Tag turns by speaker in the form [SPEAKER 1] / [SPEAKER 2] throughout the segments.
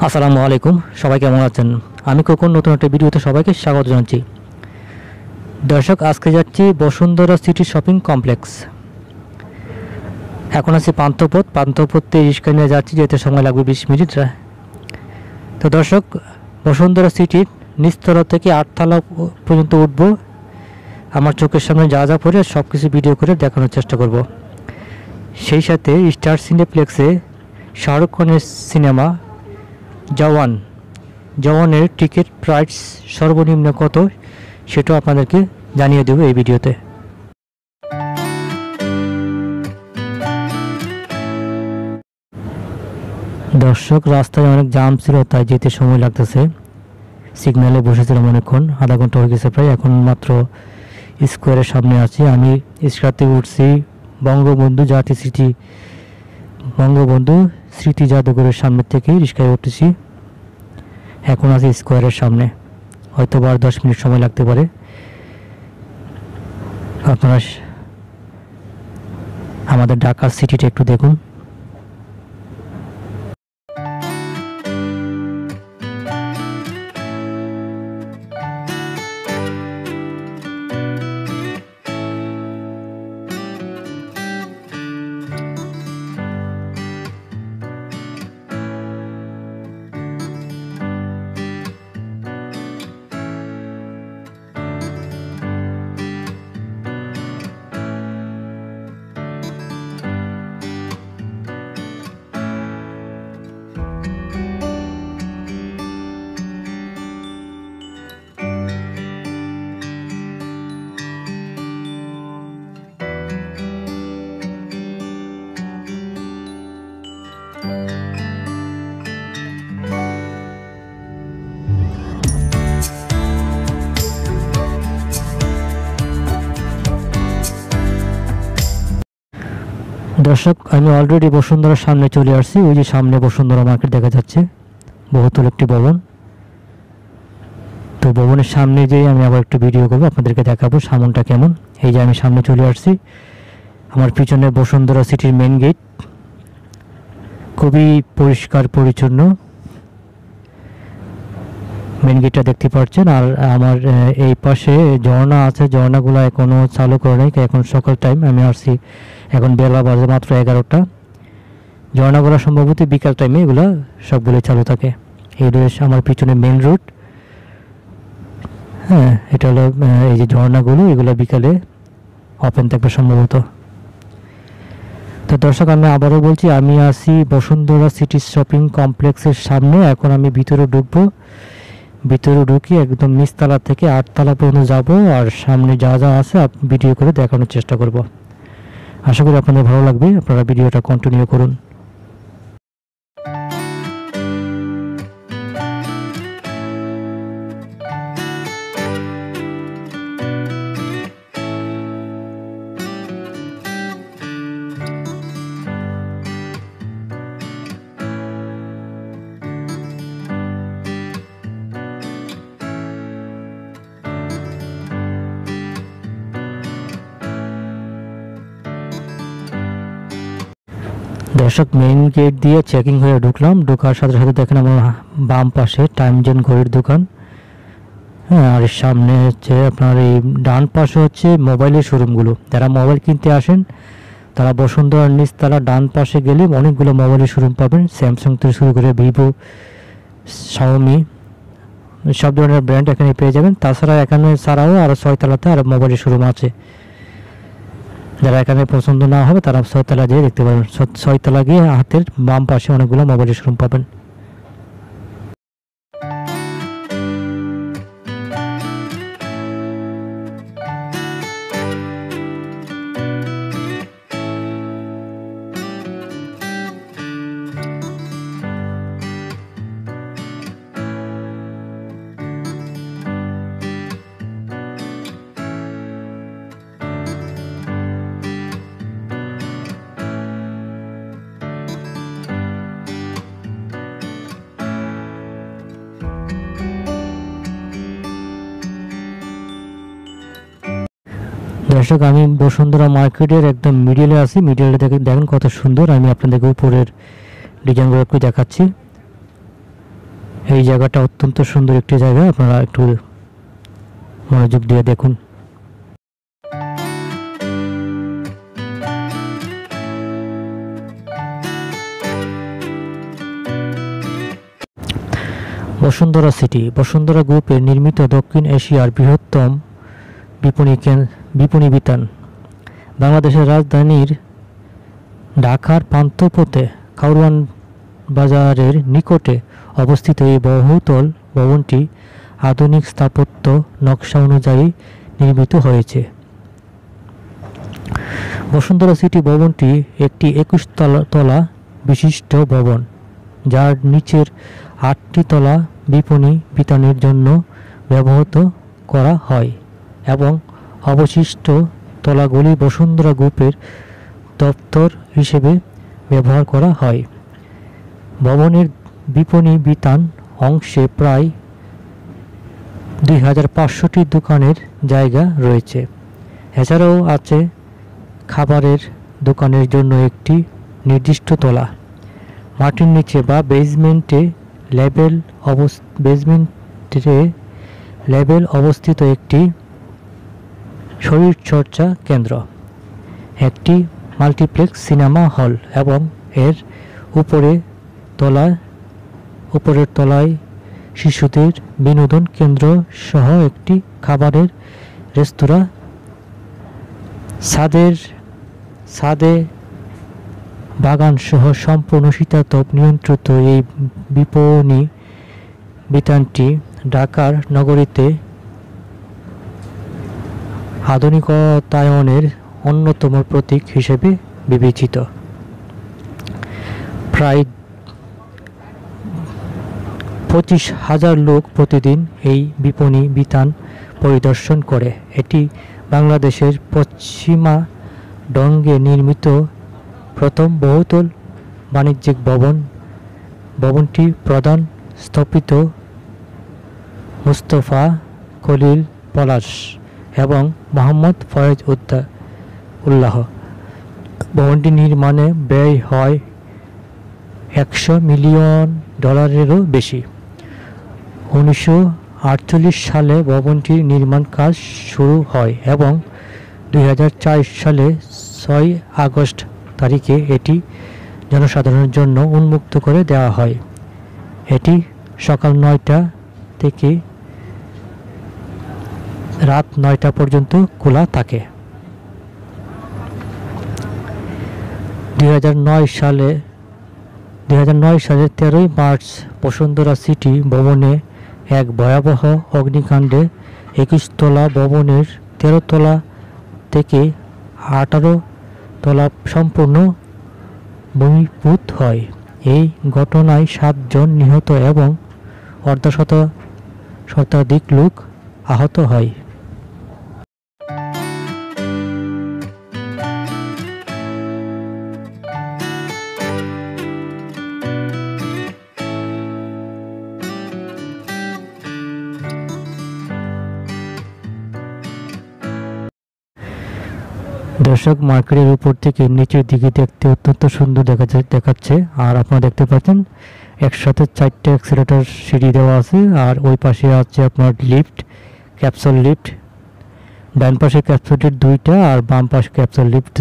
[SPEAKER 1] আসসালামু আলাইকুম, সবাই কেমন আছেন? আমি কোকন নতুন একটা ভিডিওতে সবাইকে স্বাগত জানাচ্ছি। দর্শক, আজকে যাচ্ছি বসুন্ধরা সিটি শপিং কমপ্লেক্স। এখন আছি পান্থপথতে রিক্সা নিয়ে যাচ্ছি, যেতে সময় লাগবে 20 মিনিট। তো দর্শক, বসুন্ধরা সিটির নিচতলা থেকে 8তলা পর্যন্ত উঠবো। আমার চোখের সামনে যা যা পড়ে সব কিছু ভিডিও করে দেখানোর চেষ্টা করব। সেই সাথে স্টার সিনেপ্লেক্সে শাহরুখ খানের সিনেমা জওয়ানের টিকিট প্রাইস সর্বনিম্ন কত সেটাও আপনাদেরকে জানিয়ে দেব এই ভিডিওতে। দর্শক, রাস্তায় অনেক জাম ছিল, তাই যেতে সময় লাগতেছে। সিগন্যালে বসেছিলাম অনেকক্ষণ, আধা ঘন্টা হয়ে গেছে প্রায়। এখন মাত্র স্কোয়ারের সামনে আছি। আমি রিক্সাতে উঠছি বঙ্গবন্ধু স্মৃতি জাদুঘরের সামনে থেকেই রিক্সায় উঠেছি। এখন আছি স্কোয়ারের সামনে, হয়তো 10 মিনিট সময় লাগতে পারে। আপনারা আমাদের ঢাকার সিটিটা একটু দেখুন। দর্শক, আমি অলরেডি বসুন্ধরার সামনে চলে আসছি। ওই যে সামনে বসুন্ধরা মার্কেট দেখা যাচ্ছে, বহুতল একটি ভবন। তো ভবনের সামনে যেয়ে আমি আবার একটু ভিডিও করবো, আপনাদেরকে দেখাবো সামনটা কেমন। এই যে আমি সামনে চলে আসছি, আমার পিছনে বসুন্ধরা সিটির মেন গেট, খুবই পরিষ্কার পরিচ্ছন্ন মেন গেটটা দেখতে পাচ্ছেন। আর আমার এই পাশে ঝর্ণা আছে, ঝর্ণাগুলো এখনও চালু করে নাই, এখন সকাল টাইম। আমি আসছি, এখন বেলা বাজে মাত্র 11টা। ঝর্ণাগুলো সম্ভবত বিকাল টাইমে এগুলো সবগুলো চালু থাকে। এই রয়েছে আমার পিছনে মেন রোড। হ্যাঁ, এটা হলো এই যে ঝর্ণাগুলো, এগুলো বিকালে ওপেন থাকবে সম্ভবত। তো দর্শক, আমি আবারও বলছি, আমি আছি বসুন্ধরা সিটি শপিং কমপ্লেক্সের সামনে। এখন আমি ভিতরে ঢুকবো। ভিতরে ঢুকি একদম নিচতলা থেকে 8তলা পর্যন্ত যাব, আর সামনে যা যা আছে ভিডিও করে দেখানোর চেষ্টা করব। আশা করি আপনাদের ভালো লাগবে, আপনারা ভিডিওটা কন্টিনিউ করুন। দর্শক, মেইন গেট দিয়ে চেকিং হয়ে ঢুকলাম। ঢোকার সাথে সাথে দেখেন আমার বাম পাশে টাইম জোন ঘড়ির দোকান। হ্যাঁ, আর সামনে হচ্ছে আপনার এই ডান পাশে হচ্ছে মোবাইলের শোরুমগুলো। যারা মোবাইল কিনতে আসেন তারা বসুন্ধরার নিচতলা ডান পাশে গেলে অনেকগুলো মোবাইলের শোরুম পাবেন। স্যামসাং থেকে শুরু করে ভিভো, শাওমি, সব ধরনের ব্র্যান্ড এখানে পেয়ে যাবেন। তাছাড়া এখানে ছাড়াও আরও 6তলাতে আরও মোবাইলের শোরুম আছে। যারা এখানে পছন্দ না হবে তারা 6তলা গিয়ে দেখতে পাবেন। 6তলা গিয়ে হাতের বাম পাশে অনেকগুলো মোবাইলের শোরুম পাবেন। দর্শক, আমি বসুন্ধরা মার্কেটের একদম মিডিলে আছি। মিডিলে দেখেন কত সুন্দর। আমি আপনাদেরকে উপরের ডিজাইনগুলো একটু দেখাচ্ছি। এই জায়গাটা অত্যন্ত সুন্দর একটি জায়গা, আপনারা একটু মনোযোগ দিয়ে দেখুন। বসুন্ধরা সিটি বসুন্ধরা গ্রুপের নির্মিত দক্ষিণ এশিয়ার বৃহত্তম বিপণী বিতান। বাংলাদেশের রাজধানীর ঢাকার পান্থপথে কারওয়ান বাজারের নিকটে অবস্থিত এই বহুতল ভবনটি আধুনিক স্থাপত্য নকশা অনুযায়ী নির্মিত হয়েছে। বসুন্ধরা সিটি ভবনটি একটি 21 তলা বিশিষ্ট ভবন, যার নিচের 8টি তলা বিপণী বিতানের জন্য ব্যবহৃত করা হয় এবং অবশিষ্ট তলাগুলি বসুন্ধরা গ্রুপের দপ্তর হিসেবে ব্যবহার করা হয়। ভবনের বিপণী বিতান অংশে প্রায় 2500টি দোকানের জায়গা রয়েছে। এছাড়াও আছে খাবারের দোকানের জন্য একটি নির্দিষ্ট তলা। মাটির নিচে বা বেসমেন্টে লেভেল অবস্থিত একটি শরীরচর্চা কেন্দ্র, একটি মাল্টিপ্লেক্স সিনেমা হল এবং এর উপরের তলায় শিশুদের বিনোদন কেন্দ্র সহ একটি খাবারের রেস্তোরাঁ। ছাদে বাগান সহ সম্পূর্ণ শীতাতপ নিয়ন্ত্রিত এই বিপণী বিতানটি ঢাকার নগরীতে আধুনিকতায়নের অন্যতম প্রতীক হিসেবে বিবেচিত। প্রায় 25,000 লোক প্রতিদিন এই বিপণী বিতান পরিদর্শন করে। এটি বাংলাদেশের পশ্চিমাঞ্চলে নির্মিত প্রথম বহুতল বাণিজ্যিক ভবন। ভবনটি প্রধান স্থপতি মুস্তাফা খলিল পলাশ এবং মোহাম্মদ ফয়েজ উল্লাহ। ভবনটি নির্মাণে ব্যয় হয় $100 মিলিয়ন বেশি। 1948 সালে ভবনটির নির্মাণ কাজ শুরু হয় এবং 2004 সালে 6 আগস্ট তারিখে এটি জনসাধারণের জন্য উন্মুক্ত করে দেওয়া হয়। এটি সকাল 9টা থেকে রাত 9টা পর্যন্ত খোলা থাকে। 2009 সালের 13 মার্চ বসুন্ধরা সিটি ভবনে এক ভয়াবহ অগ্নিকাণ্ডে 21 তলা ভবনের 13 তলা থেকে 18 তলা সম্পূর্ণ ভূমিভূত হয়। এই ঘটনায় 7 জন নিহত এবং শতাধিক লোক আহত হয়। দর্শক, মার্কেটের উপর থেকে নিচের দিকে দেখতে অত্যন্ত সুন্দর দেখাচ্ছে। আর আপনারা দেখতে পাচ্ছেন একসাথে 4টে এক্সেলেটর সিঁড়ি দেওয়া আছে। আর ওই পাশে আছে আপনার ক্যাপসুল লিফট। ডান পাশে ক্যাপসুল লিফট 2টা আর বাম পাশে ক্যাপসুল লিফট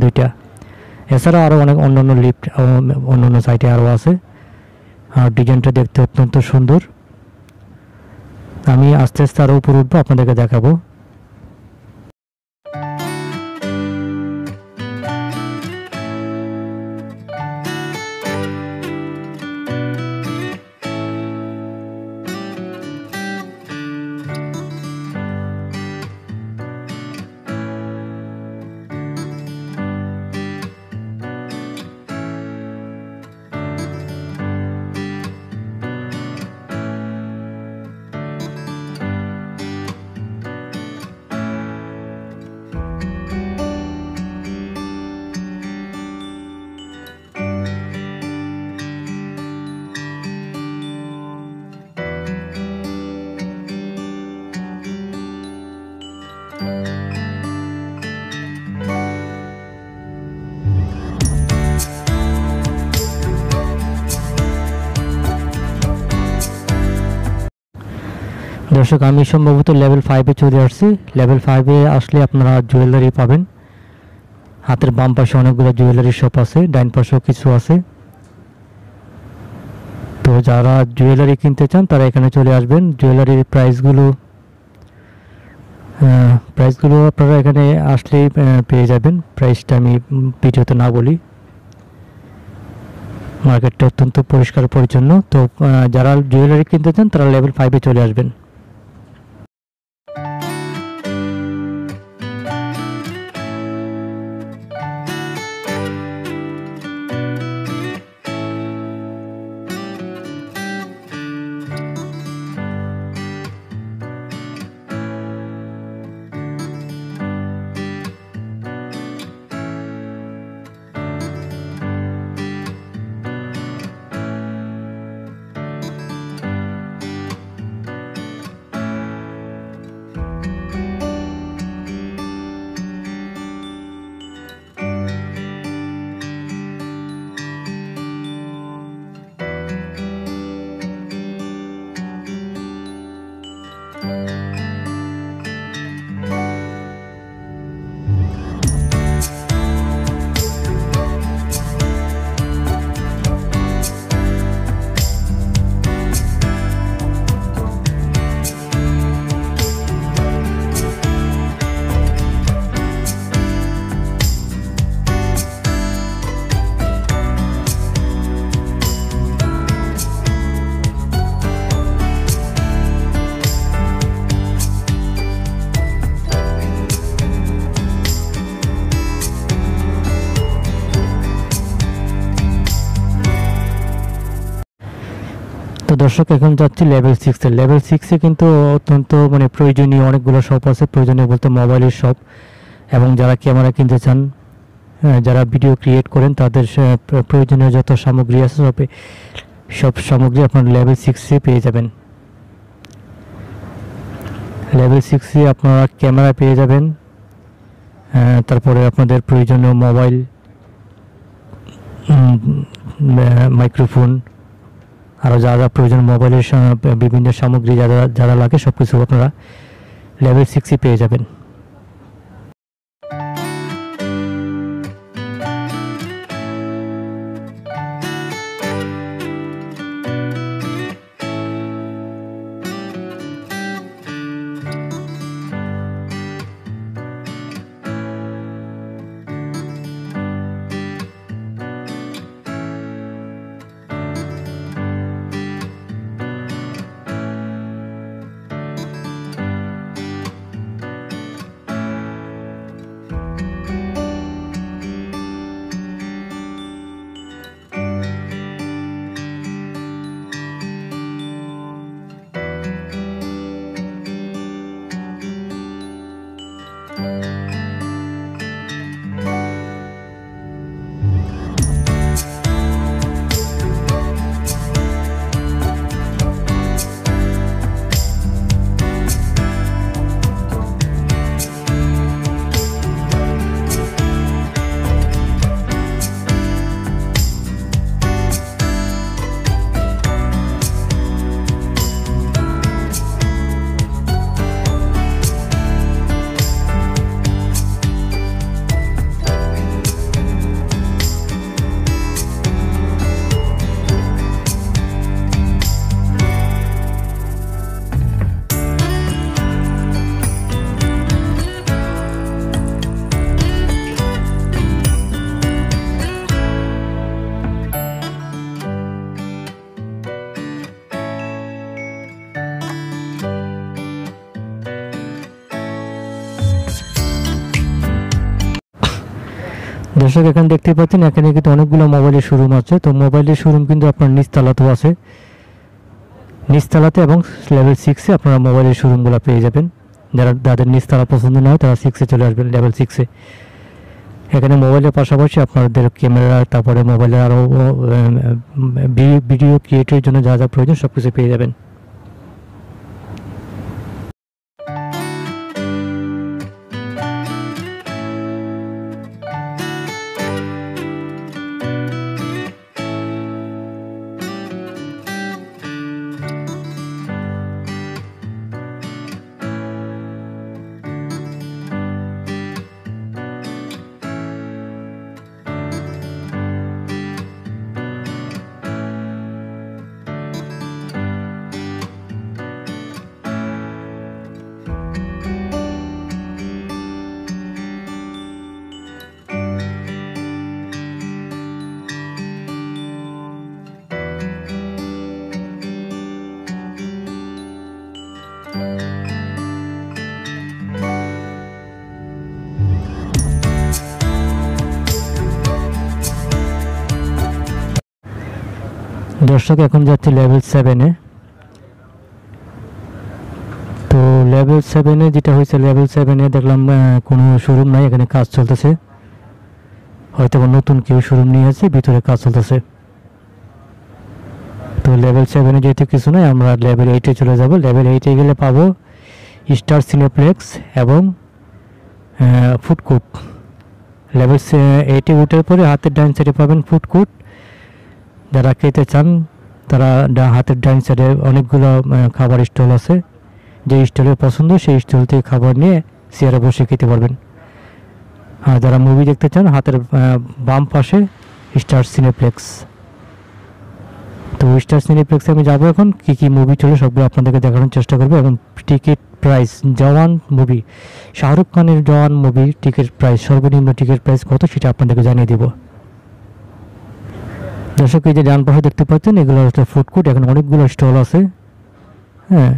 [SPEAKER 1] 2টা। এছাড়া আরও অনেক অন্যান্য লিফট অন্যান্য সাইডে আরও আছে। আর ডিজাইনটা দেখতে অত্যন্ত সুন্দর। আমি আস্তে আস্তে আরও উপরে উঠবো, আপনাদেরকে দেখাবো। দর্শক আমি সম্ভবত লেভেল 5-এ চলে আসছি। লেভেল 5-এ আসলে আপনারা জুয়েলারি পাবেন। হাতের বাম পাশে অনেকগুলো জুয়েলারি শপ আছে, ডাইন পাশেও কিছু আছে। তো যারা জুয়েলারি কিনতে চান তারা এখানে চলে আসবেন। জুয়েলারির প্রাইসগুলো আপনারা এখানে আসলেই পেয়ে যাবেন। প্রাইসটা আমি ভিডিওতে না বলি। মার্কেটটা অত্যন্ত পরিষ্কার পরিচ্ছন্ন। তো যারা জুয়েলারি কিনতে চান তারা লেভেল 5-এ চলে আসবেন। তো দর্শক এখন যাচ্ছি লেভেল 6-এ। লেভেল 6-এ কিন্তু অত্যন্ত প্রয়োজনীয় অনেকগুলো শপ আছে। প্রয়োজনীয় বলতে মোবাইলের শপ, এবং যারা ক্যামেরা কিনতে চান, যারা ভিডিও ক্রিয়েট করেন, তাদের প্রয়োজনীয় যত সামগ্রী আছে সব সামগ্রী আপনারা লেভেল 6-এ পেয়ে যাবেন। লেভেল 6-এ আপনারা ক্যামেরা পেয়ে যাবেন, তারপরে আপনাদের প্রয়োজনীয় মোবাইল, মাইক্রোফোন, আরও যা যা প্রয়োজন মোবাইলের বিভিন্ন সামগ্রী যারা লাগে সব কিছু আপনারা লেভেল 6-এ পেয়ে যাবেন। দর্শক এখানে দেখতে পাচ্ছেন এখানে কিন্তু অনেকগুলো মোবাইলের শোরুম আছে। তো মোবাইলের শোরুম কিন্তু আপনার নিচতলাতেও আছে, নিচতলাতে এবং লেভেল 6-এ আপনারা মোবাইলের শোরুমগুলো পেয়ে যাবেন। যাদের নিচতলা পছন্দ না হয় তারা 6-এ চলে আসবেন, লেভেল 6-এ। এখানে মোবাইলের পাশাপাশি আপনাদের ক্যামেরা, তারপরে মোবাইলের আরও ভিডিও ক্রিয়েটের জন্য যা যা প্রয়োজন সব কিছু পেয়ে যাবেন। দর্শক এখন যাচ্ছে লেভেল 7-এ। তো লেভেল 7-এ যেটা হয়েছে, লেভেল 7-এ দেখলাম কোনো শোরুম নাই, এখানে কাজ চলতেছে, হয়তো নতুন কেউ শোরুম নিয়ে আছে, ভিতরে কাজ চলতেছে। তো লেভেল 7-এ যেহেতু কিছু নয়, আমরা লেভেল 8-এ চলে যাব। লেভেল 8-এ গেলে পাবো স্টার সিনেপ্লেক্স এবং ফুড কোর্ট। লেভেল 8-এ উঠার পরে হাতের ডান সাইডে পাবেন ফুড কোর্ট। যারা খেতে চান তারা হাতের ডান সাইডে অনেকগুলো খাবার স্টল আছে, যে স্টলে পছন্দ সেই স্টল থেকে খাবার নিয়ে চেয়ারে বসে খেতে পারবেন। আর যারা মুভি দেখতে চান, হাতের বাম পাশে স্টার সিনেপ্লেক্স। তো স্টার সিনেপ্লেক্সে আমি যাবো। এখন কী কী মুভি চলে সবগুলো আপনাদেরকে দেখানোর চেষ্টা করবো, এবং টিকিট প্রাইস, জওয়ান মুভি, শাহরুখ খানের জওয়ান মুভির টিকিট প্রাইস, সর্বনিম্ন টিকিট প্রাইস কত সেটা আপনাদেরকে জানিয়ে দেবো। দর্শক, এই যে ডান পাশে দেখতে পাচ্ছেন, এগুলো হচ্ছে ফুড কোর্ট। এখন অনেকগুলো স্টল আছে, হ্যাঁ,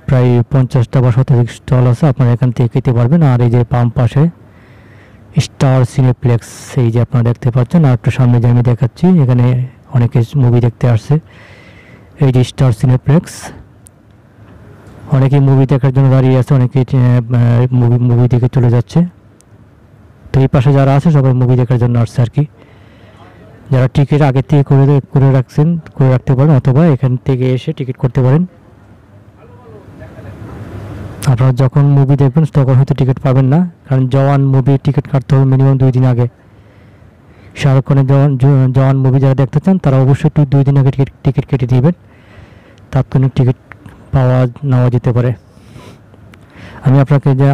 [SPEAKER 1] প্রায় 50টা বা 100 স্টল আছে, আপনারা এখান থেকে খেতে পারবেন। আর এই যে বাম পাশে স্টার সিনেপ্লেক্স, এই যে আপনারা দেখতে পাচ্ছেন। আর একটু সামনে যে আমি দেখাচ্ছি, এখানে অনেকে মুভি দেখতে আসছে। এই যে স্টার সিনেপ্লেক্স, অনেকেই মুভি দেখার জন্য দাঁড়িয়ে আছে, অনেকে মুভি দেখে চলে যাচ্ছে। তো এই পাশে যারা আছে সবাই মুভি দেখার জন্য আসছে আর কি। যারা টিকিট আগে থেকে করে রাখতে পারেন, অথবা এখান থেকে এসে টিকিট করতে পারেন। আপনারা যখন মুভি দেখবেন তখন হয়তো টিকিট পাবেন না, কারণ জওয়ান মুভির টিকিট কাটতে হবে মিনিমাম 2 দিন আগে। শাহরুখ খানের জওয়ান মুভি যারা দেখতে চান তারা অবশ্যই 2 দিন আগে টিকিট কেটে দিবেন, তাৎক্ষণিক টিকিট নেওয়া যেতে পারে। আমি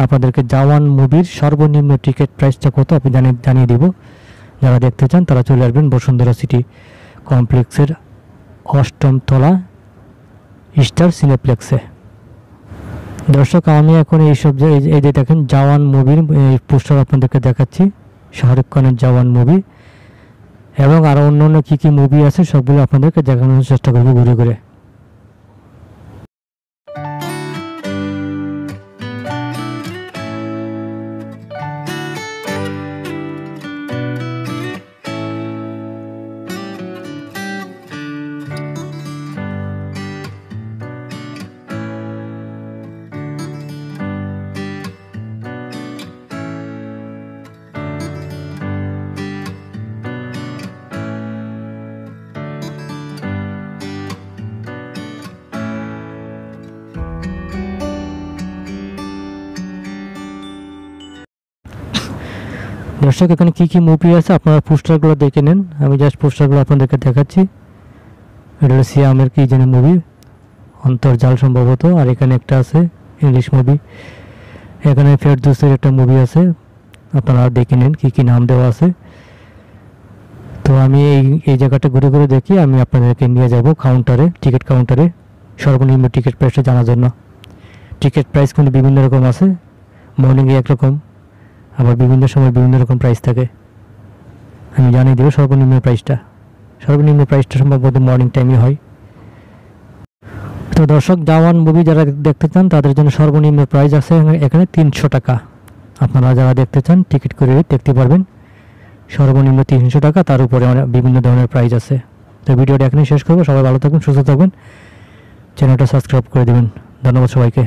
[SPEAKER 1] আপনাদেরকে জওয়ান মুভির সর্বনিম্ন টিকিট প্রাইসটা কত আপনি জানিয়ে দিব। যারা দেখতে চান তারা চলে আসবেন বসুন্ধরা সিটি কমপ্লেক্সের 8ম তলা স্টার সিনেপ্লেক্সে। দর্শক, আমি এখন এই যে দেখেন জওয়ান মুভির পোস্টার আপনাদেরকে দেখাচ্ছি, শাহরুখ খানের জওয়ান মুভি, এবং আরও অন্য কী কী মুভি আছে সবগুলো আপনাদেরকে দেখানোর চেষ্টা করবো ঘুরে ঘুরে। দর্শক, এখানে কী কী মুভি আছে আপনারা পোস্টারগুলো দেখে নেন। আমি জাস্ট পোস্টারগুলো আপনাদেরকে দেখাচ্ছি। এটা হলো সিয়ামের কি যেন মুভি, অন্তর্জাল সম্ভবত। আর এখানে একটা আছে ইংলিশ মুভি। এখানে ফেরদৌসের একটা মুভি আছে, আপনারা দেখে নেন কী কী নাম দেওয়া আছে। তো আমি এই জায়গাটা ঘুরে ঘুরে দেখি, আমি আপনাদেরকে নিয়ে যাব কাউন্টারে, টিকিট কাউন্টারে, সর্বনিম্ন টিকিট প্রাইসটা জানার জন্য। টিকিট প্রাইস কিন্তু বিভিন্ন রকম আছে, মর্নিংয়ে একরকম, আবার বিভিন্ন সময় বিভিন্ন রকম প্রাইস থাকে। আমি জানিয়ে দেবো সর্বনিম্ন প্রাইসটা সম্ভবত মর্নিং টাইমে হয়। তো দর্শক, জওয়ান মুভি যারা দেখতে চান তাদের জন্য সর্বনিম্ন প্রাইস আছে এখানে 300 টাকা। আপনারা যারা দেখতে চান টিকিট করে দেখতে পারবেন, সর্বনিম্ন 300 টাকা, তার উপরে বিভিন্ন ধরনের প্রাইস আছে। তো ভিডিওটা এখানেই শেষ করবো। সবাই ভালো থাকবেন, সুস্থ থাকবেন, চ্যানেলটা সাবস্ক্রাইব করে দেবেন। ধন্যবাদ সবাইকে।